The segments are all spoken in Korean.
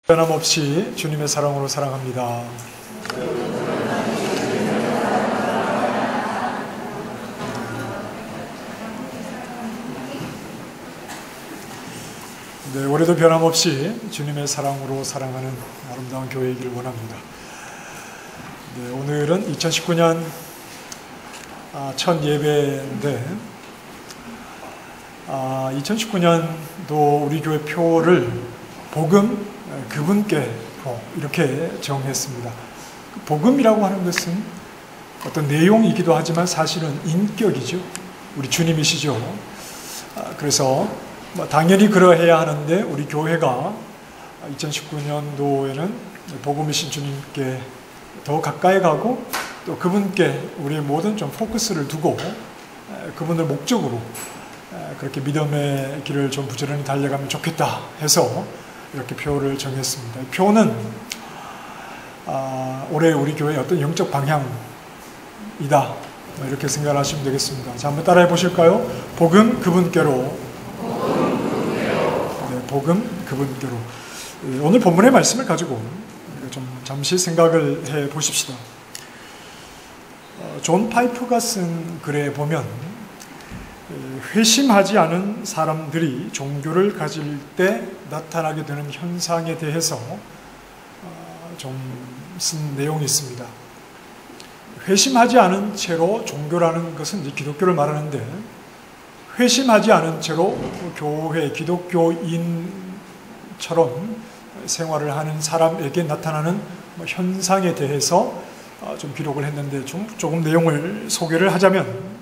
변함없이 주님의 사랑으로 사랑합니다. 네, 올해도 변함없이 주님의 사랑으로 사랑하는 아름다운 교회이기를 원합니다. 네, 오늘은 2019년 첫 예배인데 2019년도 우리 교회 표를 복음 그분께 이렇게 정했습니다. 복음이라고 하는 것은 어떤 내용이기도 하지만 사실은 인격이죠. 우리 주님이시죠. 그래서 당연히 그러해야 하는데 우리 교회가 2019년도에는 복음이신 주님께 더 가까이 가고 또 그분께 우리의 모든 좀 포커스를 두고 그분을 목적으로 그렇게 믿음의 길을 좀 부지런히 달려가면 좋겠다 해서 이렇게 표를 정했습니다. 표는 올해 우리 교회의 어떤 영적 방향이다 이렇게 생각하시면 되겠습니다. 자, 한번 따라해 보실까요? 복음 그분께로. 네, 복음 그분께로. 오늘 본문의 말씀을 가지고 좀 잠시 생각을 해 보십시다. 존 파이프가 쓴 글에 보면 회심하지 않은 사람들이 종교를 가질 때 나타나게 되는 현상에 대해서 좀 쓴 내용이 있습니다. 회심하지 않은 채로 종교라는 것은 이제 기독교를 말하는데, 회심하지 않은 채로 교회, 기독교인처럼 생활을 하는 사람에게 나타나는 현상에 대해서 좀 기록을 했는데, 조금 내용을 소개를 하자면,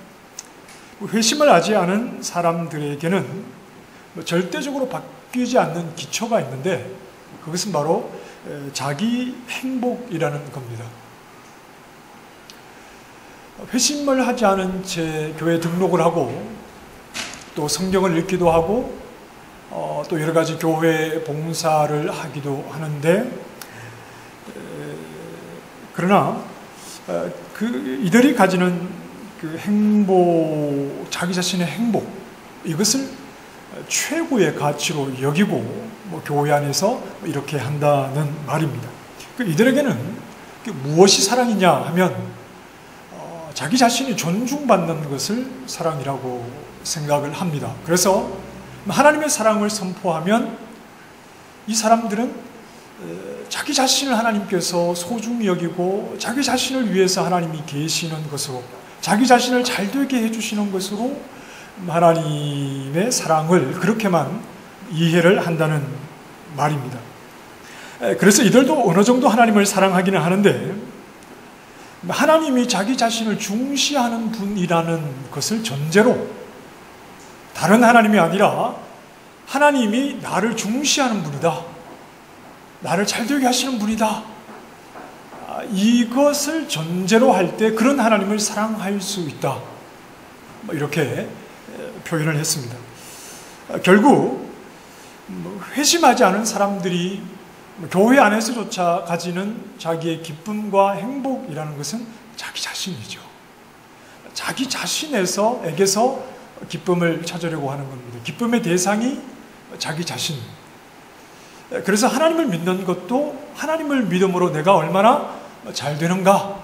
회심을 하지 않은 사람들에게는 절대적으로 바뀌지 않는 기초가 있는데, 그것은 바로 자기 행복이라는 겁니다. 회심을 하지 않은 채 교회에 등록을 하고 또 성경을 읽기도 하고 또 여러 가지 교회 봉사를 하기도 하는데, 그러나 이들이 가지는 그 행복, 자기 자신의 행복, 이것을 최고의 가치로 여기고 교회 안에서 이렇게 한다는 말입니다. 이들에게는 무엇이 사랑이냐 하면 자기 자신이 존중받는 것을 사랑이라고 생각을 합니다. 그래서 하나님의 사랑을 선포하면 이 사람들은 자기 자신을 하나님께서 소중히 여기고 자기 자신을 위해서 하나님이 계시는 것으로, 자기 자신을 잘되게 해주시는 것으로 하나님의 사랑을 그렇게만 이해를 한다는 말입니다. 그래서 이들도 어느 정도 하나님을 사랑하기는 하는데, 하나님이 자기 자신을 중시하는 분이라는 것을 전제로, 다른 하나님이 아니라 하나님이 나를 중시하는 분이다, 나를 잘되게 하시는 분이다, 이것을 전제로 할 때 그런 하나님을 사랑할 수 있다, 이렇게 표현을 했습니다. 결국 회심하지 않은 사람들이 교회 안에서조차 가지는 자기의 기쁨과 행복이라는 것은 자기 자신이죠. 자기 자신에게서 기쁨을 찾으려고 하는 겁니다. 기쁨의 대상이 자기 자신. 그래서 하나님을 믿는 것도 하나님을 믿음으로 내가 얼마나 잘 되는가,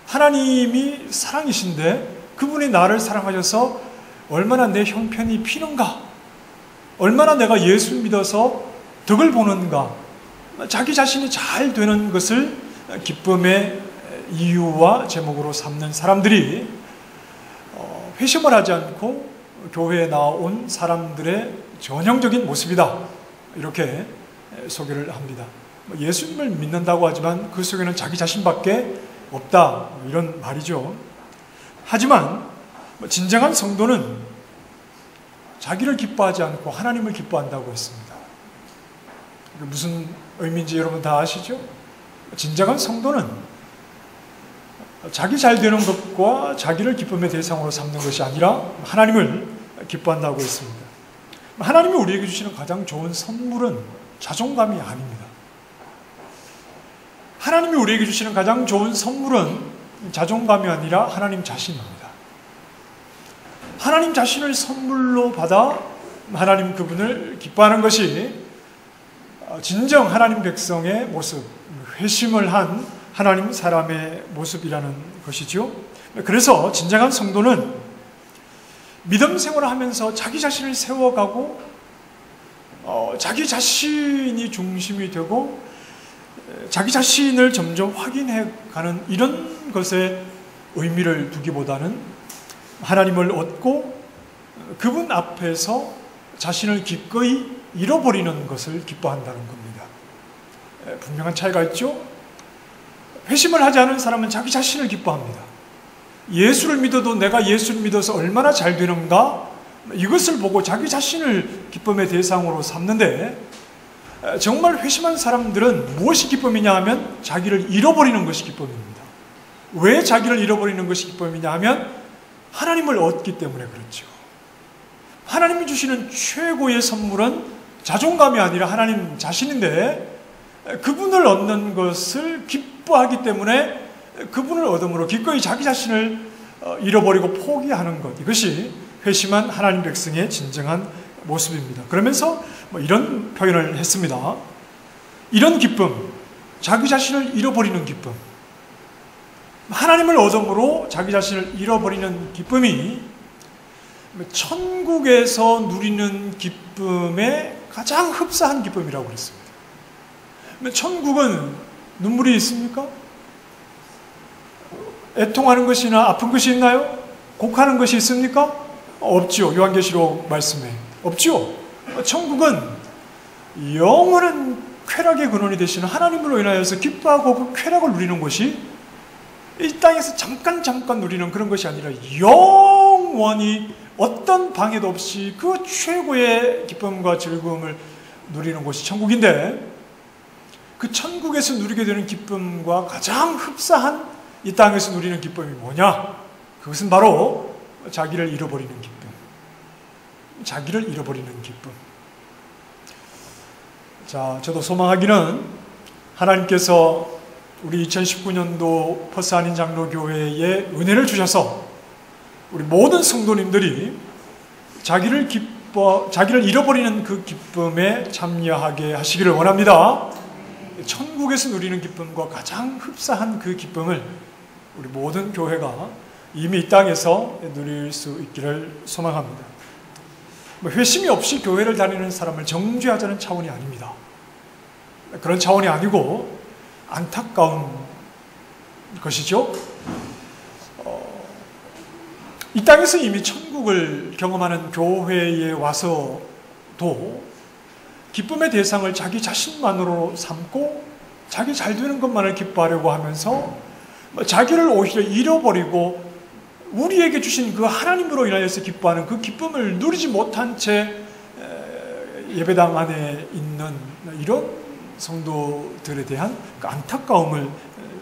하나님이 사랑이신데 그분이 나를 사랑하셔서 얼마나 내 형편이 피는가, 얼마나 내가 예수 믿어서 덕을 보는가, 자기 자신이 잘 되는 것을 기쁨의 이유와 제목으로 삼는 사람들이 회심을 하지 않고 교회에 나온 사람들의 전형적인 모습이다, 이렇게 소개를 합니다. 예수님을 믿는다고 하지만 그 속에는 자기 자신밖에 없다, 이런 말이죠. 하지만 진정한 성도는 자기를 기뻐하지 않고 하나님을 기뻐한다고 했습니다. 무슨 의미인지 여러분 다 아시죠? 진정한 성도는 자기 잘 되는 것과 자기를 기쁨의 대상으로 삼는 것이 아니라 하나님을 기뻐한다고 했습니다. 하나님이 우리에게 주시는 가장 좋은 선물은 자존감이 아닙니다. 하나님이 우리에게 주시는 가장 좋은 선물은 자존감이 아니라 하나님 자신입니다. 하나님 자신을 선물로 받아 하나님 그분을 기뻐하는 것이 진정 하나님 백성의 모습, 회심을 한 하나님 사람의 모습이라는 것이죠. 그래서 진정한 성도는 믿음 생활을 하면서 자기 자신을 세워가고 자기 자신이 중심이 되고 자기 자신을 점점 확인해가는 이런 것에 의미를 두기보다는 하나님을 얻고 그분 앞에서 자신을 기꺼이 잃어버리는 것을 기뻐한다는 겁니다. 분명한 차이가 있죠? 회심을 하지 않은 사람은 자기 자신을 기뻐합니다. 예수를 믿어도 내가 예수를 믿어서 얼마나 잘 되는가? 이것을 보고 자기 자신을 기쁨의 대상으로 삼는데, 정말 회심한 사람들은 무엇이 기쁨이냐 하면 자기를 잃어버리는 것이 기쁨입니다. 왜 자기를 잃어버리는 것이 기쁨이냐 하면 하나님을 얻기 때문에 그렇죠. 하나님이 주시는 최고의 선물은 자존감이 아니라 하나님 자신인데, 그분을 얻는 것을 기뻐하기 때문에 그분을 얻음으로 기꺼이 자기 자신을 잃어버리고 포기하는 것, 이것이 회심한 하나님 백성의 진정한 모습입니다. 그러면서 이런 표현을 했습니다. 이런 기쁨, 자기 자신을 잃어버리는 기쁨, 하나님을 얻음으로 자기 자신을 잃어버리는 기쁨이 천국에서 누리는 기쁨에 가장 흡사한 기쁨이라고 그랬습니다. 천국은 눈물이 있습니까? 애통하는 것이나 아픈 것이 있나요? 곡하는 것이 있습니까? 없지요. 요한계시록 말씀에 없지요. 천국은 영원한 쾌락의 근원이 되시는 하나님으로 인하여서 기뻐하고 그 쾌락을 누리는 것이 이 땅에서 잠깐 누리는 그런 것이 아니라 영원히 어떤 방해도 없이 그 최고의 기쁨과 즐거움을 누리는 곳이 천국인데, 그 천국에서 누리게 되는 기쁨과 가장 흡사한 이 땅에서 누리는 기쁨이 뭐냐? 그것은 바로 자기를 잃어버리는 기쁨. 자기를 잃어버리는 기쁨. 자, 저도 소망하기는 하나님께서 우리 2019년도 퍼스 한인 장로교회에 은혜를 주셔서 우리 모든 성도님들이 자기를 잃어버리는 그 기쁨에 참여하게 하시기를 원합니다. 천국에서 누리는 기쁨과 가장 흡사한 그 기쁨을 우리 모든 교회가 이미 이 땅에서 누릴 수 있기를 소망합니다. 회심이 없이 교회를 다니는 사람을 정죄하자는 차원이 아닙니다. 그런 차원이 아니고 안타까운 것이죠. 이 땅에서 이미 천국을 경험하는 교회에 와서도 기쁨의 대상을 자기 자신만으로 삼고 자기 잘 되는 것만을 기뻐하려고 하면서 자기를 오히려 잃어버리고 우리에게 주신 그 하나님으로 인하여서 기뻐하는 그 기쁨을 누리지 못한 채 예배당 안에 있는 이런 성도들에 대한 그 안타까움을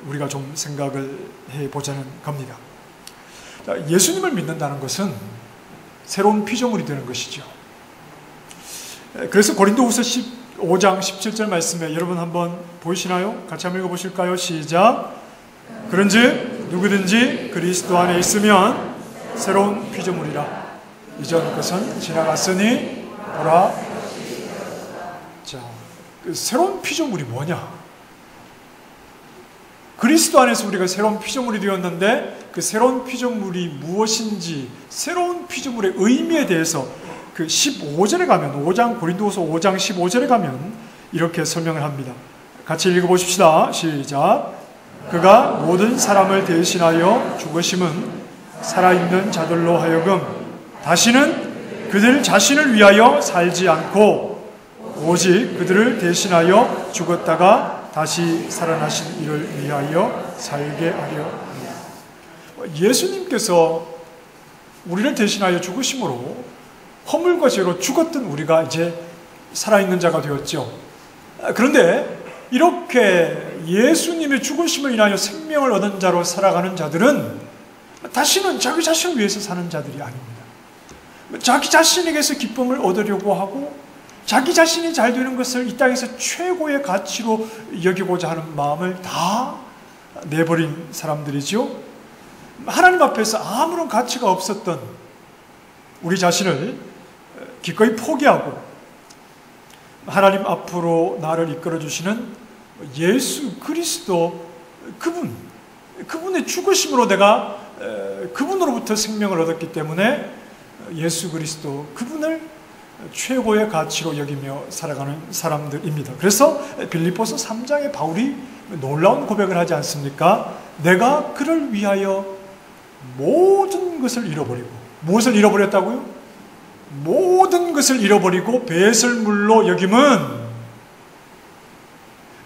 우리가 좀 생각을 해보자는 겁니다. 예수님을 믿는다는 것은 새로운 피조물이 되는 것이죠. 그래서 고린도후서 15장 17절 말씀에 여러분 한번 보이시나요? 같이 한번 읽어보실까요? 시작. 그런즉 누구든지 그리스도 안에 있으면 새로운 피조물이라. 이전 것은 지나갔으니 보라. 자, 그 새로운 피조물이 뭐냐? 그리스도 안에서 우리가 새로운 피조물이 되었는데 그 새로운 피조물이 무엇인지, 새로운 피조물의 의미에 대해서 그 15절에 가면, 고린도후서 5장 15절에 가면 이렇게 설명을 합니다. 같이 읽어보십시다. 시작. 그가 모든 사람을 대신하여 죽으심은 살아있는 자들로 하여금 다시는 그들 자신을 위하여 살지 않고 오직 그들을 대신하여 죽었다가 다시 살아나신 이를 위하여 살게 하려 합니다. 예수님께서 우리를 대신하여 죽으심으로 허물과 죄로 죽었던 우리가 이제 살아있는 자가 되었죠. 그런데 이렇게 예수님의 죽으심을 인하여 생명을 얻은 자로 살아가는 자들은 다시는 자기 자신을 위해서 사는 자들이 아닙니다. 자기 자신에게서 기쁨을 얻으려고 하고 자기 자신이 잘 되는 것을 이 땅에서 최고의 가치로 여기고자 하는 마음을 다 내버린 사람들이죠. 하나님 앞에서 아무런 가치가 없었던 우리 자신을 기꺼이 포기하고 하나님 앞으로 나를 이끌어 주시는 예수 그리스도 그분의 죽으심으로 내가 그분으로부터 생명을 얻었기 때문에 예수 그리스도 그분을 최고의 가치로 여기며 살아가는 사람들입니다. 그래서 빌립보서 3장에 바울이 놀라운 고백을 하지 않습니까? 내가 그를 위하여 모든 것을 잃어버리고, 무엇을 잃어버렸다고요? 모든 것을 잃어버리고 배설물로 여김은,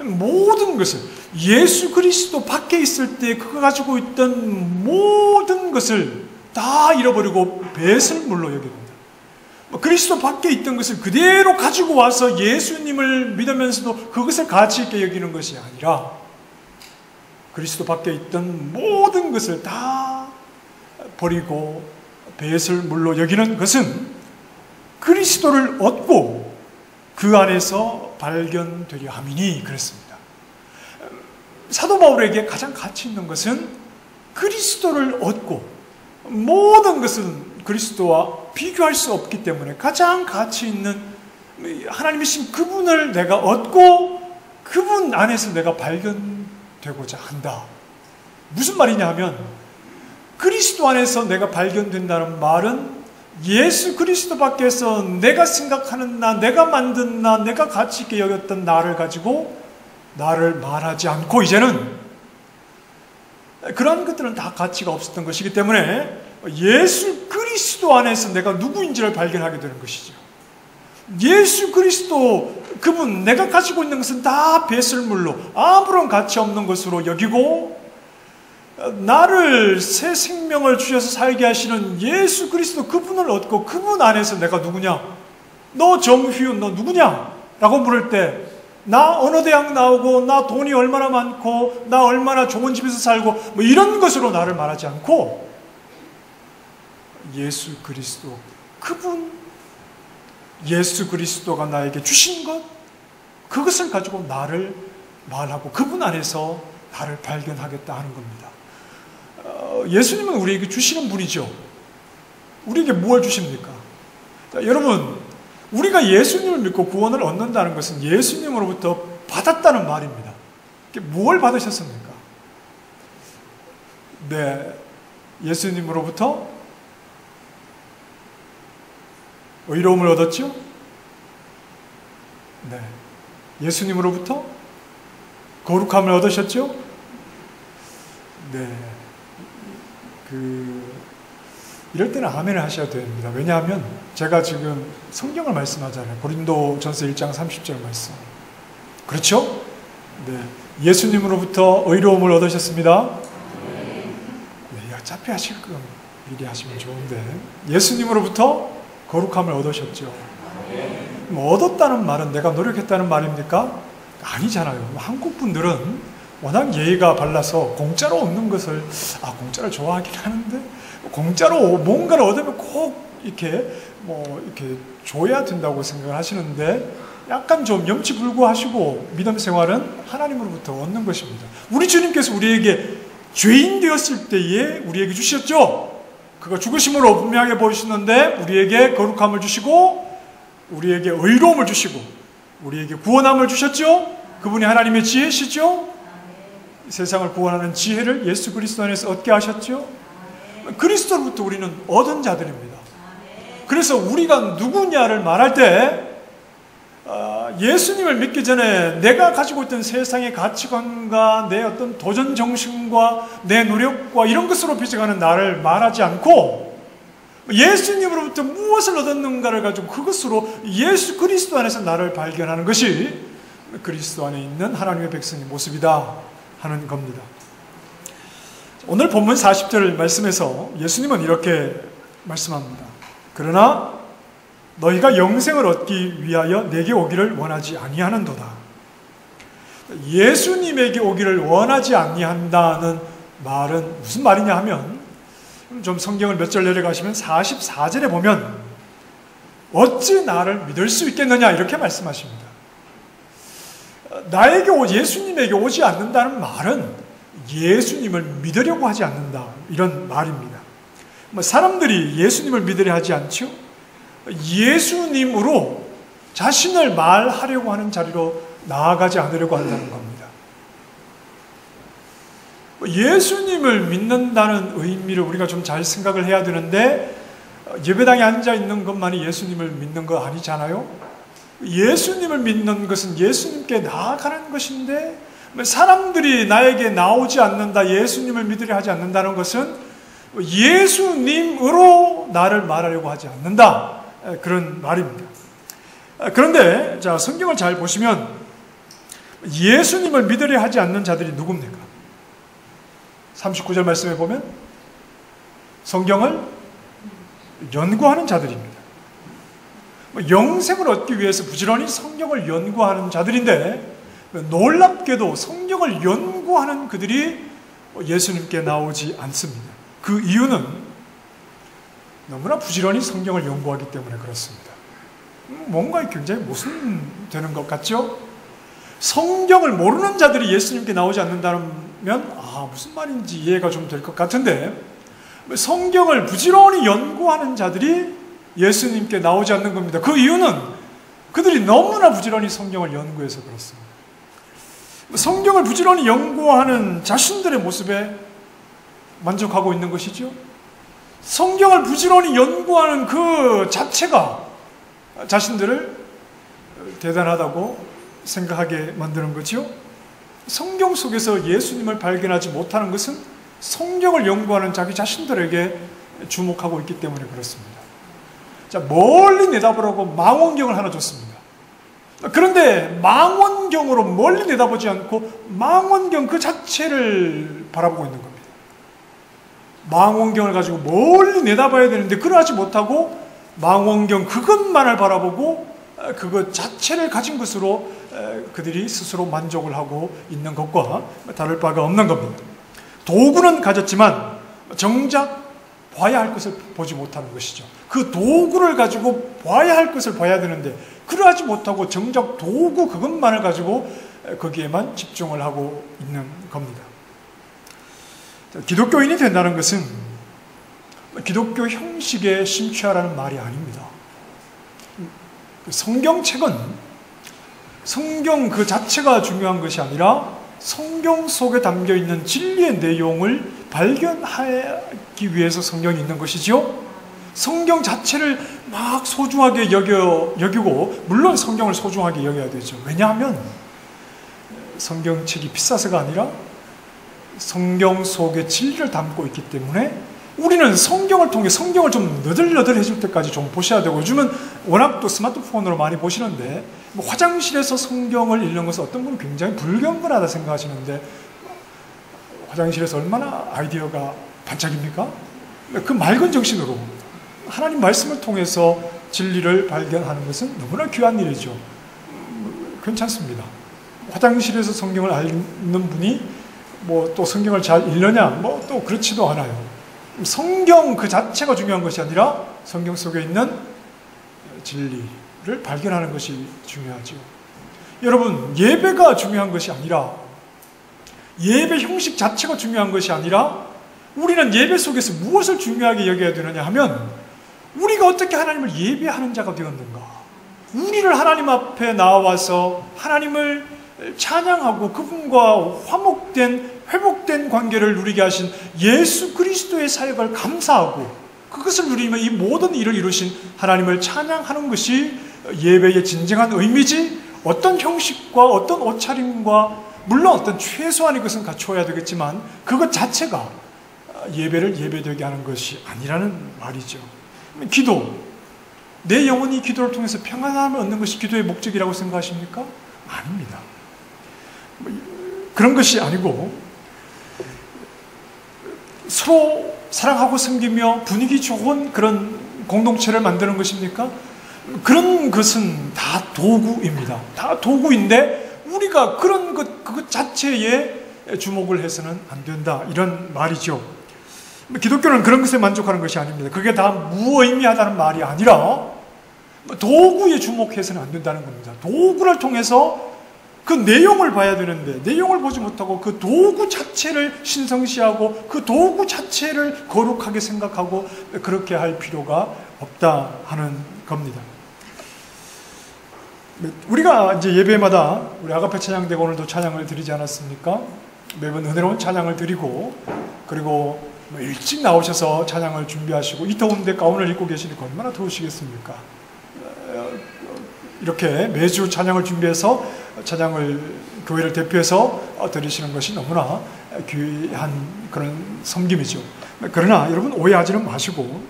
모든 것을, 예수 그리스도 밖에 있을 때 그가 가지고 있던 모든 것을 다 잃어버리고 배설물로 여깁니다. 그리스도 밖에 있던 것을 그대로 가지고 와서 예수님을 믿으면서도 그것을 가치 있게 여기는 것이 아니라 그리스도 밖에 있던 모든 것을 다 버리고 배설물로 여기는 것은 그리스도를 얻고 그 안에서 발견되려 함이니 그랬습니다. 사도 바울에게 가장 가치 있는 것은 그리스도를 얻고, 모든 것은 그리스도와 비교할 수 없기 때문에 가장 가치 있는 하나님이신 그분을 내가 얻고 그분 안에서 내가 발견되고자 한다. 무슨 말이냐 하면, 그리스도 안에서 내가 발견된다는 말은 예수 그리스도 밖에서 내가 생각하는 나, 내가 만든 나, 내가 가치 있게 여겼던 나를 가지고 나를 말하지 않고, 이제는 그런 것들은 다 가치가 없었던 것이기 때문에 예수 그리스도 안에서 내가 누구인지를 발견하게 되는 것이죠. 예수 그리스도 그분, 내가 가지고 있는 것은 다 배설물로 아무런 가치 없는 것으로 여기고, 나를 새 생명을 주셔서 살게 하시는 예수 그리스도 그분을 얻고 그분 안에서 내가 누구냐? 너 정휘운 너 누구냐? 라고 물을 때 나 어느 대학 나오고, 나 돈이 얼마나 많고, 나 얼마나 좋은 집에서 살고, 뭐 이런 것으로 나를 말하지 않고 예수 그리스도 그분, 예수 그리스도가 나에게 주신 것, 그것을 가지고 나를 말하고 그분 안에서 나를 발견하겠다 하는 겁니다. 예수님은 우리에게 주시는 분이죠. 우리에게 무엇을 주십니까? 자, 여러분, 우리가 예수님을 믿고 구원을 얻는다는 것은 예수님으로부터 받았다는 말입니다. 무엇을 받으셨습니까? 네, 예수님으로부터 의로움을 얻었죠? 네, 예수님으로부터 거룩함을 얻으셨죠? 네, 이럴 때는 아멘을 하셔야 됩니다. 왜냐하면 제가 지금 성경을 말씀하잖아요. 고린도전서 1장 30절 말씀. 그렇죠? 네, 예수님으로부터 의로움을 얻으셨습니다. 네, 어차피 하실 거 미리 하시면 좋은데, 예수님으로부터 거룩함을 얻으셨죠. 얻었다는 말은 내가 노력했다는 말입니까? 아니잖아요. 한국 분들은 워낙 예의가 발라서 공짜로 얻는 것을, 공짜를 좋아하긴 하는데, 공짜로 뭔가를 얻으면 꼭 이렇게 이렇게 줘야 된다고 생각을 하시는데, 약간 좀 염치불구하시고 믿음 생활은 하나님으로부터 얻는 것입니다. 우리 주님께서 우리에게 죄인 되었을 때에 우리에게 주셨죠. 그가 죽으심으로 분명하게 보이시는데 우리에게 거룩함을 주시고, 우리에게 의로움을 주시고, 우리에게 구원함을 주셨죠. 그분이 하나님의 지혜시죠. 세상을 구원하는 지혜를 예수 그리스도 안에서 얻게 하셨죠. 그리스도로부터 우리는 얻은 자들입니다. 그래서 우리가 누구냐를 말할 때, 예수님을 믿기 전에 내가 가지고 있던 세상의 가치관과 내 어떤 도전 정신과 내 노력과 이런 것으로 비춰가는 나를 말하지 않고, 예수님으로부터 무엇을 얻었는가를 가지고 그것으로 예수 그리스도 안에서 나를 발견하는 것이 그리스도 안에 있는 하나님의 백성의 모습이다 하는 겁니다. 오늘 본문 40절 말씀에서 예수님은 이렇게 말씀합니다. 그러나 너희가 영생을 얻기 위하여 내게 오기를 원하지 아니하는도다. 예수님에게 오기를 원하지 아니한다는 말은 무슨 말이냐 하면, 좀 성경을 몇 절 내려가시면 44절에 보면 어찌 나를 믿을 수 있겠느냐 이렇게 말씀하십니다. 예수님에게 오지 않는다는 말은 예수님을 믿으려고 하지 않는다, 이런 말입니다. 사람들이 예수님을 믿으려 하지 않죠? 예수님으로 자신을 말하려고 하는 자리로 나아가지 않으려고 한다는 겁니다. 예수님을 믿는다는 의미를 우리가 좀 잘 생각을 해야 되는데, 예배당에 앉아 있는 것만이 예수님을 믿는 거 아니잖아요. 예수님을 믿는 것은 예수님께 나아가는 것인데, 사람들이 나에게 나오지 않는다, 예수님을 믿으려 하지 않는다는 것은 예수님으로 나를 말하려고 하지 않는다, 그런 말입니다. 그런데 자, 성경을 잘 보시면 예수님을 믿으려 하지 않는 자들이 누굽니까? 39절 말씀에 보면 성경을 연구하는 자들입니다. 영생을 얻기 위해서 부지런히 성경을 연구하는 자들인데, 놀랍게도 성경을 연구하는 그들이 예수님께 나오지 않습니다. 그 이유는 너무나 부지런히 성경을 연구하기 때문에 그렇습니다. 뭔가 굉장히 모순되는 것 같죠? 성경을 모르는 자들이 예수님께 나오지 않는다면 무슨 말인지 이해가 좀 될 것 같은데, 성경을 부지런히 연구하는 자들이 예수님께 나오지 않는 겁니다. 그 이유는 그들이 너무나 부지런히 성경을 연구해서 그렇습니다. 성경을 부지런히 연구하는 자신들의 모습에 만족하고 있는 것이죠. 성경을 부지런히 연구하는 그 자체가 자신들을 대단하다고 생각하게 만드는 거죠. 성경 속에서 예수님을 발견하지 못하는 것은 성경을 연구하는 자기 자신들에게 주목하고 있기 때문에 그렇습니다. 자, 멀리 내다보라고 망원경을 하나 줬습니다. 그런데 망원경으로 멀리 내다보지 않고 망원경 그 자체를 바라보고 있는 겁니다. 망원경을 가지고 멀리 내다봐야 되는데 그러하지 못하고 망원경 그것만을 바라보고 그것 자체를 가진 것으로 그들이 스스로 만족을 하고 있는 것과 다를 바가 없는 겁니다. 도구는 가졌지만 정작 봐야 할 것을 보지 못하는 것이죠. 그 도구를 가지고 봐야 할 것을 봐야 되는데 그러하지 못하고 정작 도구 그것만을 가지고 거기에만 집중을 하고 있는 겁니다. 기독교인이 된다는 것은 기독교 형식에 심취하라는 말이 아닙니다. 성경책은 성경 그 자체가 중요한 것이 아니라 성경 속에 담겨 있는 진리의 내용을 발견하기 위해서 성경이 있는 것이죠. 성경 자체를 막 소중하게 여기고, 물론 성경을 소중하게 여겨야 되죠. 왜냐하면 성경책이 비싸서가 아니라 성경 속에 진리를 담고 있기 때문에 우리는 성경을 통해 성경을 좀 너덜너덜해질 때까지 좀 보셔야 되고, 요즘은 워낙 또 스마트폰으로 많이 보시는데 화장실에서 성경을 읽는 것은 어떤 분은 굉장히 불경건하다 생각하시는데 화장실에서 얼마나 아이디어가 반짝입니까? 그 맑은 정신으로 하나님 말씀을 통해서 진리를 발견하는 것은 너무나 귀한 일이죠. 괜찮습니다. 화장실에서 성경을 읽는 분이 뭐 또 성경을 잘 읽느냐 뭐 또 그렇지도 않아요. 성경 그 자체가 중요한 것이 아니라 성경 속에 있는 진리를 발견하는 것이 중요하죠. 여러분, 예배가 중요한 것이 아니라, 예배 형식 자체가 중요한 것이 아니라 우리는 예배 속에서 무엇을 중요하게 여겨야 되느냐 하면 우리가 어떻게 하나님을 예배하는 자가 되었는가, 우리를 하나님 앞에 나와서 하나님을 찬양하고 그분과 회복된 관계를 누리게 하신 예수 그리스도의 사역을 감사하고 그것을 누리며 이 모든 일을 이루신 하나님을 찬양하는 것이 예배의 진정한 의미지, 어떤 형식과 어떤 옷차림과 물론 어떤 최소한의 것은 갖추어야 되겠지만 그것 자체가 예배를 예배되게 하는 것이 아니라는 말이죠. 기도, 내 영혼이 기도를 통해서 평안함을 얻는 것이 기도의 목적이라고 생각하십니까? 아닙니다. 그런 것이 아니고 서로 사랑하고 섬기며 분위기 좋은 그런 공동체를 만드는 것입니까? 그런 것은 다 도구입니다. 다 도구인데 우리가 그런 그것 자체에 주목을 해서는 안 된다, 이런 말이죠. 기독교는 그런 것에 만족하는 것이 아닙니다. 그게 다 무의미하다는 말이 아니라 도구에 주목해서는 안 된다는 겁니다. 도구를 통해서 그 내용을 봐야 되는데 내용을 보지 못하고 그 도구 자체를 신성시하고 그 도구 자체를 거룩하게 생각하고 그렇게 할 필요가 없다 하는 겁니다. 우리가 이제 예배마다 우리 아가페 찬양대가 오늘도 찬양을 드리지 않았습니까? 매번 은혜로운 찬양을 드리고, 그리고 일찍 나오셔서 찬양을 준비하시고, 이 더운데 가운을 입고 계시니까 얼마나 더우시겠습니까? 이렇게 매주 찬양을 준비해서 찬양을 교회를 대표해서 드리시는 것이 너무나 귀한 그런 섬김이죠. 그러나 여러분 오해하지는 마시고,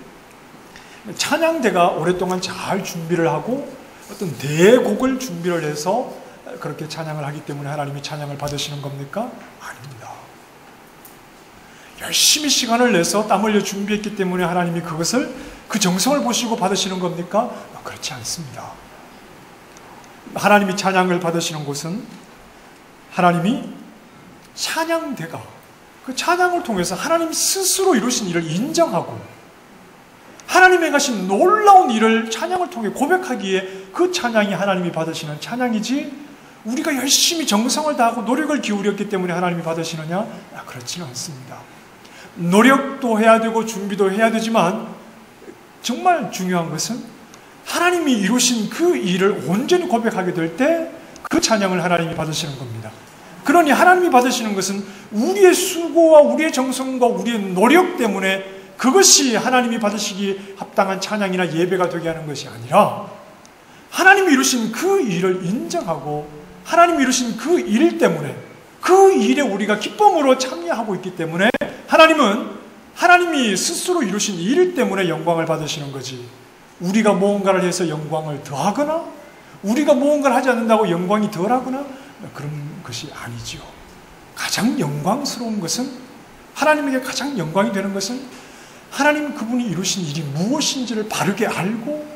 찬양대가 오랫동안 잘 준비를 하고 어떤 대곡을 준비를 해서 그렇게 찬양을 하기 때문에 하나님이 찬양을 받으시는 겁니까? 아닙니다. 열심히 시간을 내서 땀 흘려 준비했기 때문에 하나님이 그것을, 그 정성을 보시고 받으시는 겁니까? 그렇지 않습니다. 하나님이 찬양을 받으시는 곳은 하나님이 찬양대가 그 찬양을 통해서 하나님 스스로 이루신 일을 인정하고 하나님의 행하신 놀라운 일을 찬양을 통해 고백하기에 그 찬양이 하나님이 받으시는 찬양이지, 우리가 열심히 정성을 다하고 노력을 기울였기 때문에 하나님이 받으시느냐? 그렇지는 않습니다. 노력도 해야 되고 준비도 해야 되지만 정말 중요한 것은 하나님이 이루신 그 일을 온전히 고백하게 될 때 그 찬양을 하나님이 받으시는 겁니다. 그러니 하나님이 받으시는 것은 우리의 수고와 우리의 정성과 우리의 노력 때문에 그것이 하나님이 받으시기 합당한 찬양이나 예배가 되게 하는 것이 아니라, 하나님이 이루신 그 일을 인정하고 하나님이 이루신 그 일 때문에, 그 일에 우리가 기쁨으로 참여하고 있기 때문에 하나님은 하나님이 스스로 이루신 일 때문에 영광을 받으시는 거지, 우리가 무언가를 해서 영광을 더하거나 우리가 무언가를 하지 않는다고 영광이 덜하거나 그런 것이 아니지요. 가장 영광스러운 것은, 하나님에게 가장 영광이 되는 것은 하나님 그분이 이루신 일이 무엇인지를 바르게 알고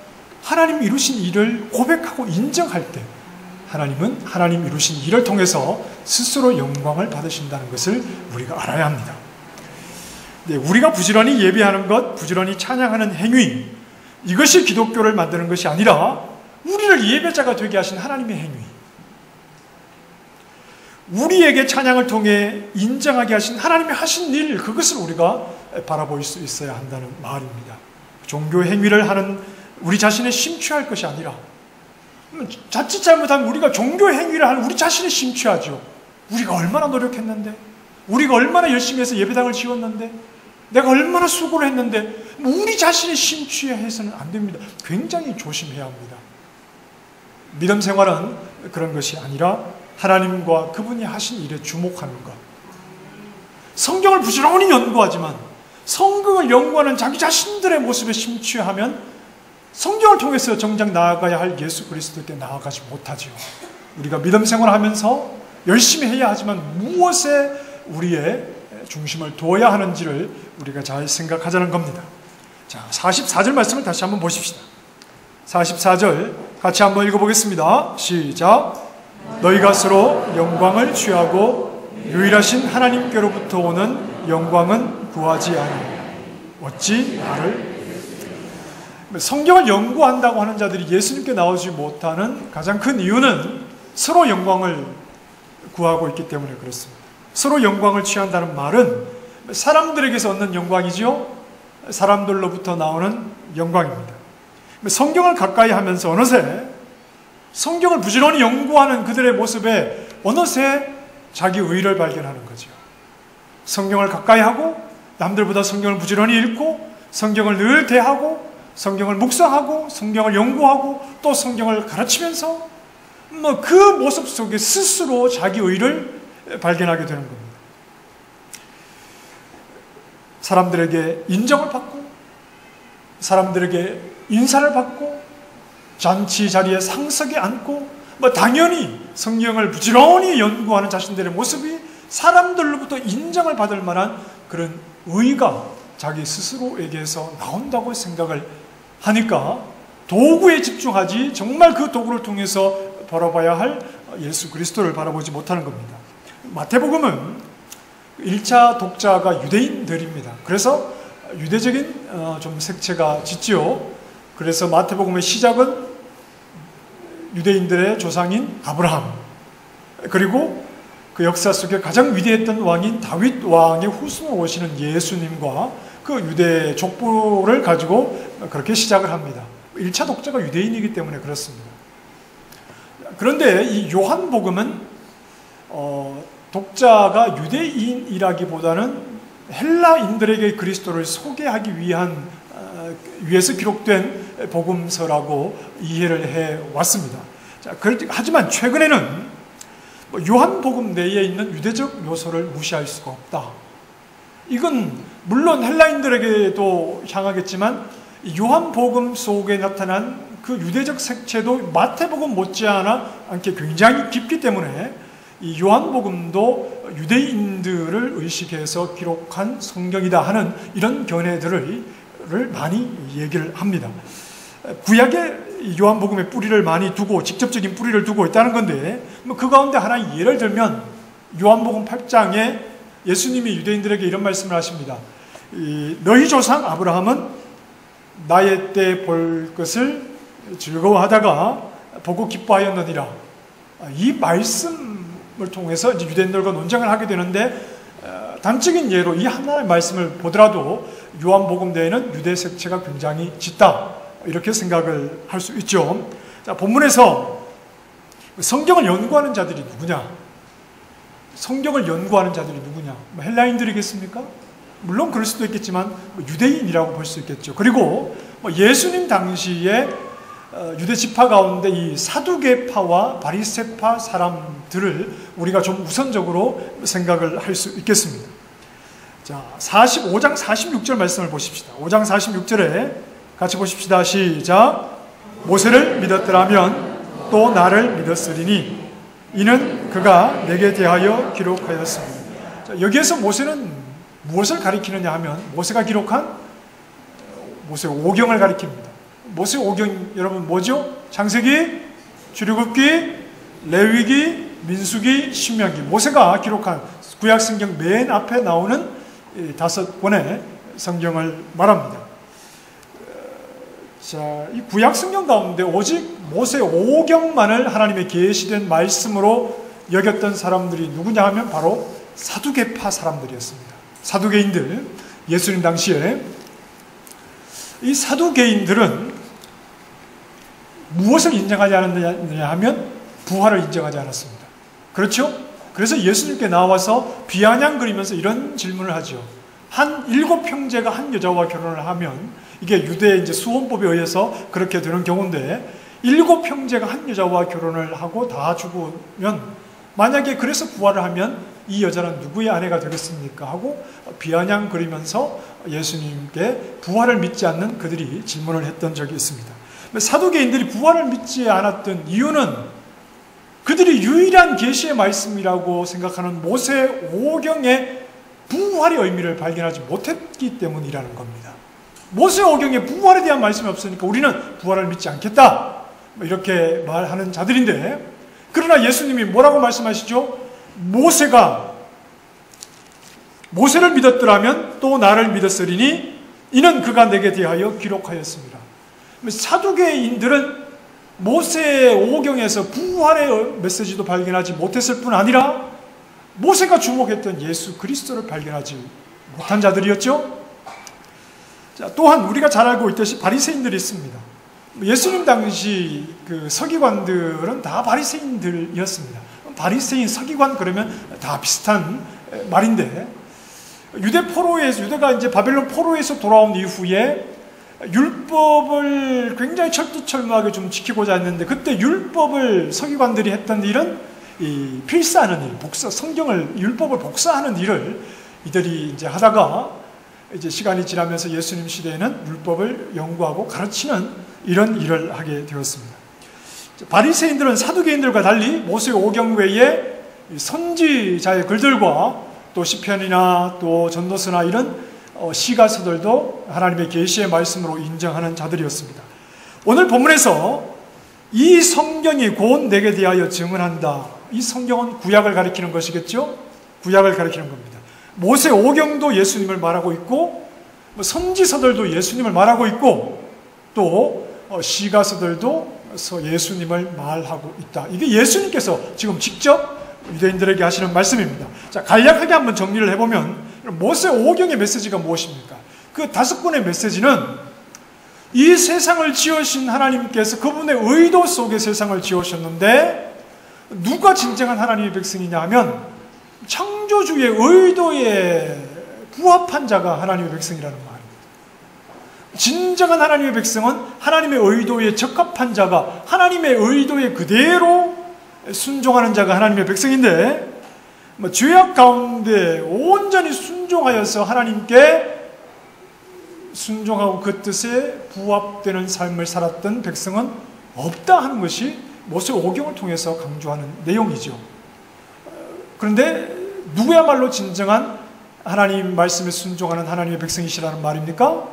하나님 이루신 일을 고백하고 인정할 때 하나님은 하나님 이루신 일을 통해서 스스로 영광을 받으신다는 것을 우리가 알아야 합니다. 네, 우리가 부지런히 예배하는 것, 부지런히 찬양하는 행위, 이것이 기독교를 만드는 것이 아니라 우리를 예배자가 되게 하신 하나님의 행위, 우리에게 찬양을 통해 인정하게 하신 하나님이 하신 일, 그것을 우리가 바라볼 수 있어야 한다는 말입니다. 종교 행위를 하는 우리 자신에 심취할 것이 아니라, 자칫 잘못하면 우리가 종교 행위를 하는 우리 자신에 심취하죠. 우리가 얼마나 노력했는데, 우리가 얼마나 열심히 해서 예배당을 지었는데, 내가 얼마나 수고를 했는데, 우리 자신에 심취해서는 안 됩니다. 굉장히 조심해야 합니다. 믿음 생활은 그런 것이 아니라 하나님과 그분이 하신 일에 주목하는 것. 성경을 부지런히 연구하지만 성경을 연구하는 자기 자신들의 모습에 심취하면 성경을 통해서 정작 나아가야 할 예수 그리스도께 나아가지 못하지요. 우리가 믿음 생활하면서 열심히 해야 하지만 무엇에 우리의 중심을 두어야 하는지를 우리가 잘 생각하자는 겁니다. 자, 44절 말씀을 다시 한번 보십시다. 44절 같이 한번 읽어보겠습니다. 시작. 너희가 서로 영광을 취하고 유일하신 하나님께로부터 오는 영광은 구하지 아니하냐. 어찌 나를. 성경을 연구한다고 하는 자들이 예수님께 나오지 못하는 가장 큰 이유는 서로 영광을 구하고 있기 때문에 그렇습니다. 서로 영광을 취한다는 말은 사람들에게서 얻는 영광이지요, 사람들로부터 나오는 영광입니다. 성경을 가까이 하면서 어느새 성경을 부지런히 연구하는 그들의 모습에 어느새 자기 의를 발견하는 거죠. 성경을 가까이 하고 남들보다 성경을 부지런히 읽고 성경을 늘 대하고 성경을 묵상하고 성경을 연구하고 또 성경을 가르치면서 그 모습 속에 스스로 자기 의를 발견하게 되는 겁니다. 사람들에게 인정을 받고 사람들에게 인사를 받고 잔치 자리에 상석에 앉고 당연히 성경을 부지런히 연구하는 자신들의 모습이 사람들로부터 인정을 받을 만한 그런 의가 자기 스스로에게서 나온다고 생각을 하니까 도구에 집중하지 정말 그 도구를 통해서 바라봐야 할 예수 그리스도를 바라보지 못하는 겁니다. 마태복음은 1차 독자가 유대인들입니다. 그래서 유대적인 좀 색채가 짙지요. 그래서 마태복음의 시작은 유대인들의 조상인 아브라함, 그리고 그 역사 속에 가장 위대했던 왕인 다윗 왕의 후손으로 오시는 예수님과 그 유대 족보를 가지고 그렇게 시작을 합니다. 1차 독자가 유대인이기 때문에 그렇습니다. 그런데 이 요한복음은 독자가 유대인이라기보다는 헬라인들에게 그리스도를 소개하기 위해서 기록된 복음서라고 이해를 해왔습니다. 자, 하지만 최근에는 요한복음 내에 있는 유대적 요소를 무시할 수가 없다. 이건 물론 헬라인들에게도 향하겠지만 요한복음 속에 나타난 그 유대적 색채도 마태복음 못지않아 않게 굉장히 깊기 때문에 이 요한복음도 유대인들을 의식해서 기록한 성경이다 하는 이런 견해들을 많이 얘기를 합니다. 구약에 요한복음의 뿌리를 많이 두고 직접적인 뿌리를 두고 있다는 건데 그 가운데 하나의 예를 들면 요한복음 8장에 예수님이 유대인들에게 이런 말씀을 하십니다. 너희 조상 아브라함은 나의 때 볼 것을 즐거워하다가 보고 기뻐하였느니라. 이 말씀을 통해서 이제 유대인들과 논쟁을 하게 되는데 단적인 예로 이 하나의 말씀을 보더라도 요한복음 내에는 유대 색채가 굉장히 짙다. 이렇게 생각을 할 수 있죠. 자, 본문에서 성경을 연구하는 자들이 누구냐? 성경을 연구하는 자들이 누구냐? 헬라인들이겠습니까? 물론 그럴 수도 있겠지만 유대인이라고 볼 수 있겠죠. 그리고 예수님 당시에 유대 지파 가운데 이 사두개파와 바리새파 사람들을 우리가 좀 우선적으로 생각을 할 수 있겠습니다. 자, 5장 46절 말씀을 보십시다. 5장 46절에 같이 보십시다. 시작. 모세를 믿었더라면 또 나를 믿었으리니 이는 그가 내게 대하여 기록하였습니다. 자, 여기에서 모세는 무엇을 가리키느냐 하면 모세가 기록한 모세 오경을 가리킵니다. 모세 오경 여러분 뭐죠? 창세기, 출애굽기, 레위기, 민수기, 신명기. 모세가 기록한 구약성경 맨 앞에 나오는 5권의 성경을 말합니다. 자, 이 구약성경 가운데 오직 모세 오경만을 하나님의 계시된 말씀으로 여겼던 사람들이 누구냐 하면 바로 사두개파 사람들이었습니다. 사두개인들, 예수님 당시에 이 사두개인들은 무엇을 인정하지 않았느냐 하면 부활을 인정하지 않았습니다. 그렇죠? 그래서 예수님께 나와서 비아냥 그리면서 이런 질문을 하죠. 한 7형제가 한 여자와 결혼을 하면 이게 유대의 이제 수혼법에 의해서 그렇게 되는 경우인데 7형제가 한 여자와 결혼을 하고 다 죽으면 만약에 그래서 부활을 하면 이 여자는 누구의 아내가 되겠습니까? 하고 비아냥 그리면서 예수님께 부활을 믿지 않는 그들이 질문을 했던 적이 있습니다. 사두개인들이 부활을 믿지 않았던 이유는 그들이 유일한 계시의 말씀이라고 생각하는 모세 오경의 부활의 의미를 발견하지 못했기 때문이라는 겁니다. 모세 오경에 부활에 대한 말씀이 없으니까 우리는 부활을 믿지 않겠다. 이렇게 말하는 자들인데 그러나 예수님이 뭐라고 말씀하시죠? 모세를 믿었더라면 또 나를 믿었으리니 이는 그가 내게 대하여 기록하였습니다. 사두개인들은 모세 오경에서 부활의 메시지도 발견하지 못했을 뿐 아니라 모세가 주목했던 예수 그리스도를 발견하지 못한 자들이었죠. 자, 또한 우리가 잘 알고 있듯이 바리새인들이 있습니다. 예수님 당시 그 서기관들은 다 바리새인들이었습니다. 바리새인, 서기관 그러면 다 비슷한 말인데 유대가 이제 바벨론 포로에서 돌아온 이후에 율법을 굉장히 철두철미하게 좀 지키고자 했는데 그때 율법을 서기관들이 했던 일은 이 필사하는 일, 성경을 율법을 복사하는 일을 이들이 이제 하다가 이제 시간이 지나면서 예수님 시대에는 율법을 연구하고 가르치는 이런 일을 하게 되었습니다. 바리새인들은 사두개인들과 달리 모세 오경 외에 선지자의 글들과 또 시편이나 또 전도서나 이런 시가서들도 하나님의 계시의 말씀으로 인정하는 자들이었습니다. 오늘 본문에서 이 성경이 곧 내게 대하여 증언한다. 이 성경은 구약을 가리키는 것이겠죠? 구약을 가리키는 겁니다. 모세 오경도 예수님을 말하고 있고 선지서들도 예수님을 말하고 있고 또 시가서들도 예수님을 말하고 있다. 이게 예수님께서 지금 직접 유대인들에게 하시는 말씀입니다. 자, 간략하게 한번 정리를 해보면 모세 오경의 메시지가 무엇입니까? 그 5권의 메시지는 이 세상을 지으신 하나님께서 그분의 의도 속에 세상을 지으셨는데 누가 진정한 하나님의 백성이냐 하면 창조주의 의도에 부합한 자가 하나님의 백성이라는 말입니다. 진정한 하나님의 백성은 하나님의 의도에 적합한 자가, 하나님의 의도에 그대로 순종하는 자가 하나님의 백성인데, 죄악 가운데 온전히 순종하여서 하나님께 순종하고 그 뜻에 부합되는 삶을 살았던 백성은 없다 하는 것이 모세 오경을 통해서 강조하는 내용이죠. 그런데 누구야말로 진정한 하나님 말씀에 순종하는 하나님의 백성이시라는 말입니까?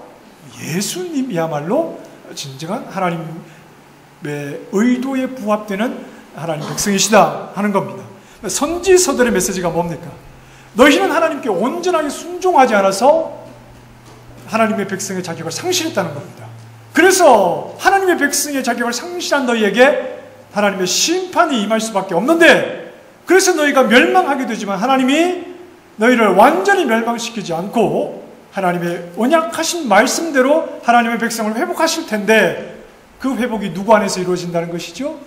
예수님이야말로 진정한 하나님의 의도에 부합되는 하나님 백성이시다 하는 겁니다. 선지서들의 메시지가 뭡니까? 너희는 하나님께 온전하게 순종하지 않아서 하나님의 백성의 자격을 상실했다는 겁니다. 그래서 하나님의 백성의 자격을 상실한 너희에게 하나님의 심판이 임할 수밖에 없는데, 그래서 너희가 멸망하게 되지만 하나님이 너희를 완전히 멸망시키지 않고 하나님의 언약하신 말씀대로 하나님의 백성을 회복하실 텐데, 그 회복이 누구 안에서 이루어진다는 것이죠?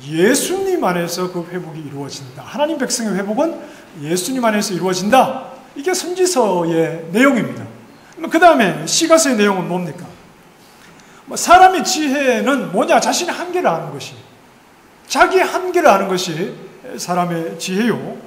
예수님 안에서 그 회복이 이루어진다. 하나님 백성의 회복은 예수님 안에서 이루어진다. 이게 선지서의 내용입니다. 그 다음에 시가서의 내용은 뭡니까? 사람의 지혜는 뭐냐? 자신의 한계를 아는 것이, 자기의 한계를 아는 것이 사람의 지혜요.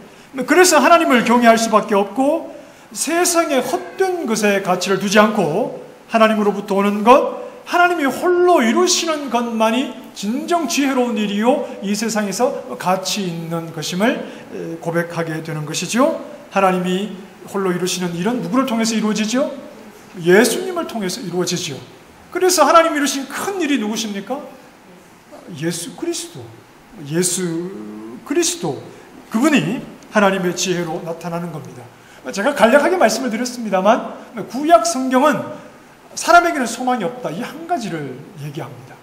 그래서 하나님을 경외할 수밖에 없고 세상의 헛된 것에 가치를 두지 않고 하나님으로부터 오는 것, 하나님이 홀로 이루시는 것만이 진정 지혜로운 일이요 이 세상에서 가치 있는 것임을 고백하게 되는 것이죠. 하나님이 홀로 이루시는 일은 누구를 통해서 이루어지죠? 예수님을 통해서 이루어지죠. 그래서 하나님이 이루신 큰 일이 누구십니까? 예수 그리스도. 예수 그리스도, 그분이 하나님의 지혜로 나타나는 겁니다. 제가 간략하게 말씀을 드렸습니다만 구약 성경은 사람에게는 소망이 없다, 이 한 가지를 얘기합니다.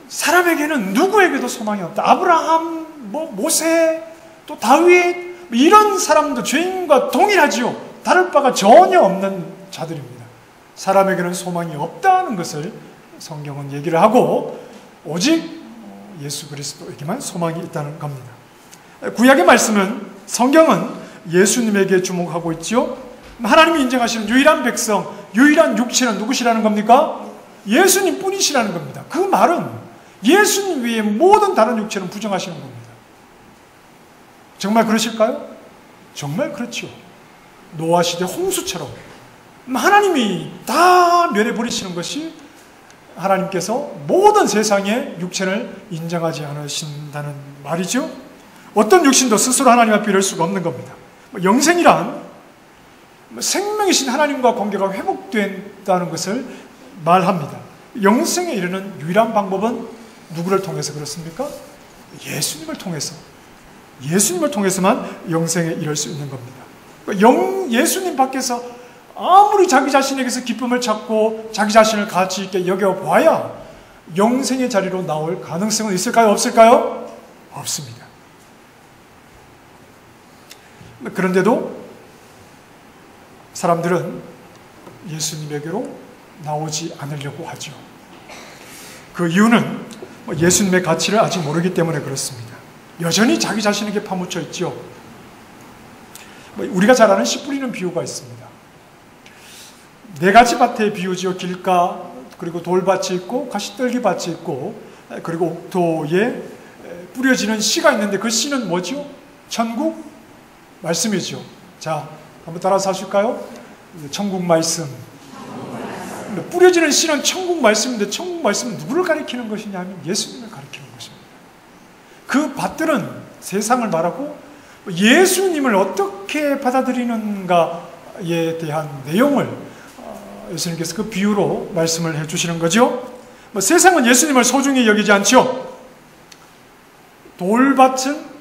사람에게는 누구에게도 소망이 없다. 아브라함, 모세, 또 다윗, 이런 사람도 죄인과 동일하지요. 다를 바가 전혀 없는 자들입니다. 사람에게는 소망이 없다는 것을 성경은 얘기를 하고 오직 예수 그리스도에게만 소망이 있다는 겁니다. 구약의 말씀은, 성경은 예수님에게 주목하고 있죠. 하나님이 인정하시는 유일한 백성, 유일한 육체는 누구시라는 겁니까? 예수님 뿐이시라는 겁니다. 그 말은 예수님 외에 모든 다른 육체는 부정하시는 겁니다. 정말 그러실까요? 정말 그렇죠. 노아 시대 홍수처럼 하나님이 다 멸해버리시는 것이 하나님께서 모든 세상의 육체를 인정하지 않으신다는 말이죠. 어떤 육신도 스스로 하나님 앞에 이를 수가 없는 겁니다. 영생이란 생명이신 하나님과 관계가 회복된다는 것을 말합니다. 영생에 이르는 유일한 방법은 누구를 통해서 그렇습니까? 예수님을 통해서. 예수님을 통해서만 영생에 이를 수 있는 겁니다. 예수님 밖에서 아무리 자기 자신에게서 기쁨을 찾고 자기 자신을 가치 있게 여겨봐야 영생의 자리로 나올 가능성은 있을까요? 없을까요? 없습니다. 그런데도 사람들은 예수님에게로 나오지 않으려고 하죠. 그 이유는 예수님의 가치를 아직 모르기 때문에 그렇습니다. 여전히 자기 자신에게 파묻혀 있죠. 우리가 잘 아는 씨 뿌리는 비유가 있습니다. 네 가지 밭의 비유지요. 길가, 그리고 돌밭이 있고 가시떨기밭이 있고, 그리고 옥토에 뿌려지는 씨가 있는데 그 씨는 뭐죠? 천국 말씀이죠. 자, 한번 따라서 하실까요? 천국 말씀. 뿌려지는 씨는 천국 말씀인데 천국 말씀은 누구를 가리키는 것이냐 하면 예수님을 가리키는 것입니다. 그 밭들은 세상을 말하고 예수님을 어떻게 받아들이는가에 대한 내용을 예수님께서 그 비유로 말씀을 해주시는 거죠. 세상은 예수님을 소중히 여기지 않죠. 돌밭은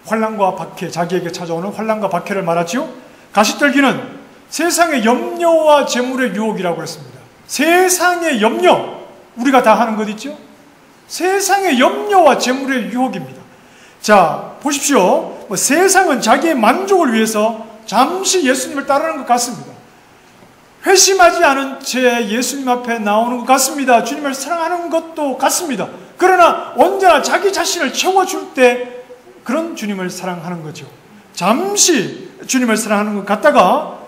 환난과 박해, 자기에게 찾아오는 환난과 박해를 말하죠. 가시떨기는 세상의 염려와 재물의 유혹이라고 했습니다. 세상의 염려, 우리가 다 하는 것 있죠? 세상의 염려와 재물의 유혹입니다. 자, 보십시오. 세상은 자기의 만족을 위해서 잠시 예수님을 따르는 것 같습니다. 회심하지 않은 채 예수님 앞에 나오는 것 같습니다. 주님을 사랑하는 것도 같습니다. 그러나 언제나 자기 자신을 채워줄 때 그런 주님을 사랑하는 거죠. 잠시 주님을 사랑하는 것 같다가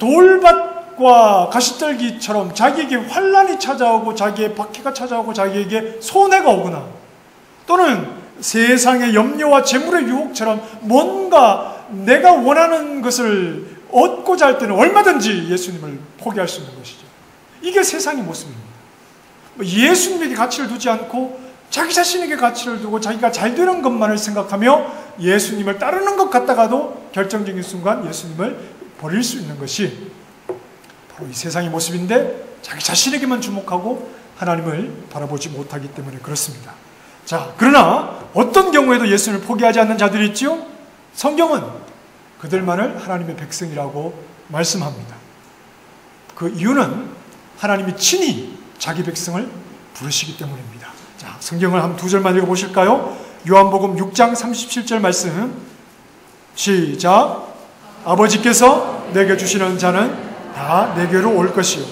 돌밭과 가시떨기처럼 자기에게 환란이 찾아오고 자기의 박해가 찾아오고 자기에게 손해가 오거나 또는 세상의 염려와 재물의 유혹처럼 뭔가 내가 원하는 것을 얻고자 할 때는 얼마든지 예수님을 포기할 수 있는 것이죠. 이게 세상의 모습입니다. 예수님에게 가치를 두지 않고 자기 자신에게 가치를 두고 자기가 잘 되는 것만을 생각하며 예수님을 따르는 것 같다가도 결정적인 순간 예수님을 버릴 수 있는 것이 바로 이 세상의 모습인데 자기 자신에게만 주목하고 하나님을 바라보지 못하기 때문에 그렇습니다. 자, 그러나 어떤 경우에도 예수님을 포기하지 않는 자들이 있지요? 성경은 그들만을 하나님의 백성이라고 말씀합니다. 그 이유는 하나님이 친히 자기 백성을 부르시기 때문입니다. 자, 성경을 한 두 절만 읽어보실까요? 요한복음 6장 37절 말씀 시작. 아버지께서 내게 주시는 자는 다 내게로 올 것이요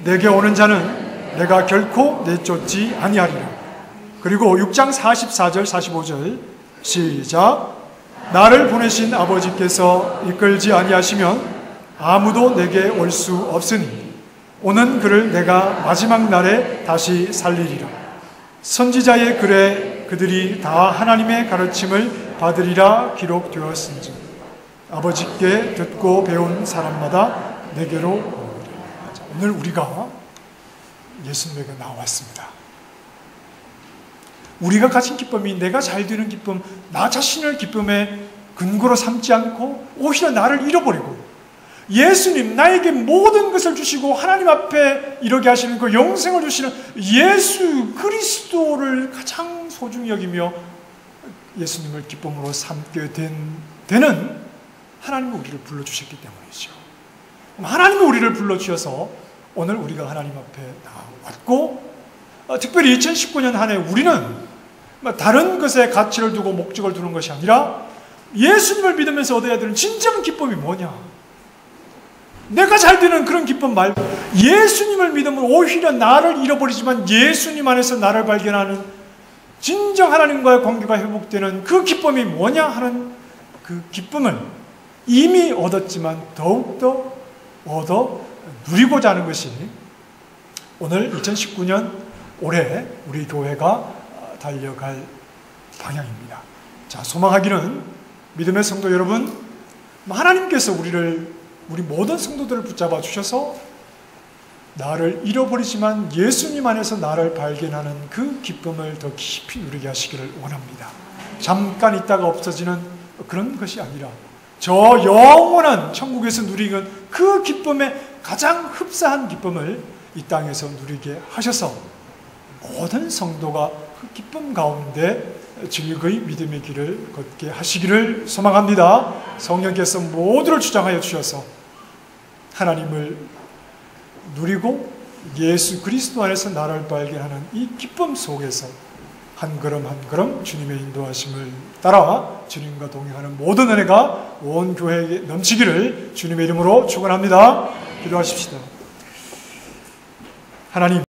내게 오는 자는 내가 결코 내쫓지 아니하리라. 그리고 6장 44절 45절 시작. 나를 보내신 아버지께서 이끌지 아니하시면 아무도 내게 올 수 없으니 오는 그를 내가 마지막 날에 다시 살리리라. 선지자의 글에 그들이 다 하나님의 가르침을 받으리라 기록되었은지 아버지께 듣고 배운 사람마다 내게로 오리라. 오늘 우리가 예수님에게 나왔습니다. 우리가 가진 기쁨이 내가 잘 되는 기쁨, 나 자신을 기쁨의 근거로 삼지 않고 오히려 나를 잃어버리고 예수님, 나에게 모든 것을 주시고 하나님 앞에 이르게 하시는 그 영생을 주시는 예수 그리스도를 가장 소중히 여기며 예수님을 기쁨으로 삼게 되는 하나님이 우리를 불러주셨기 때문이죠. 하나님이 우리를 불러주셔서 오늘 우리가 하나님 앞에 나왔고 특별히 2019년 한 해 우리는 다른 것에 가치를 두고 목적을 두는 것이 아니라 예수님을 믿으면서 얻어야 되는 진정한 기쁨이 뭐냐? 내가 잘 되는 그런 기쁨 말고 예수님을 믿으면 오히려 나를 잃어버리지만 예수님 안에서 나를 발견하는 진정 하나님과의 관계가 회복되는 그 기쁨이 뭐냐 하는 그 기쁨을 이미 얻었지만 더욱더 얻어 누리고자 하는 것이 오늘 2019년 올해 우리 교회가 달려갈 방향입니다. 자, 소망하기는 믿음의 성도 여러분, 하나님께서 우리 모든 성도들을 붙잡아 주셔서 나를 잃어버리지만 예수님 안에서 나를 발견하는 그 기쁨을 더 깊이 누리게 하시기를 원합니다. 잠깐 있다가 없어지는 그런 것이 아니라 저 영원한 천국에서 누리는 그 기쁨의 가장 흡사한 기쁨을 이 땅에서 누리게 하셔서 모든 성도가 그 기쁨 가운데 즐거이 믿음의 길을 걷게 하시기를 소망합니다. 성령께서 모두를 주장하여 주셔서 하나님을 누리고 예수 그리스도 안에서 나를 발견하는 이 기쁨 속에서 한 걸음 한 걸음 주님의 인도하심을 따라 주님과 동행하는 모든 은혜가 온 교회에게 넘치기를 주님의 이름으로 축원합니다. 기도하십시다. 하나님,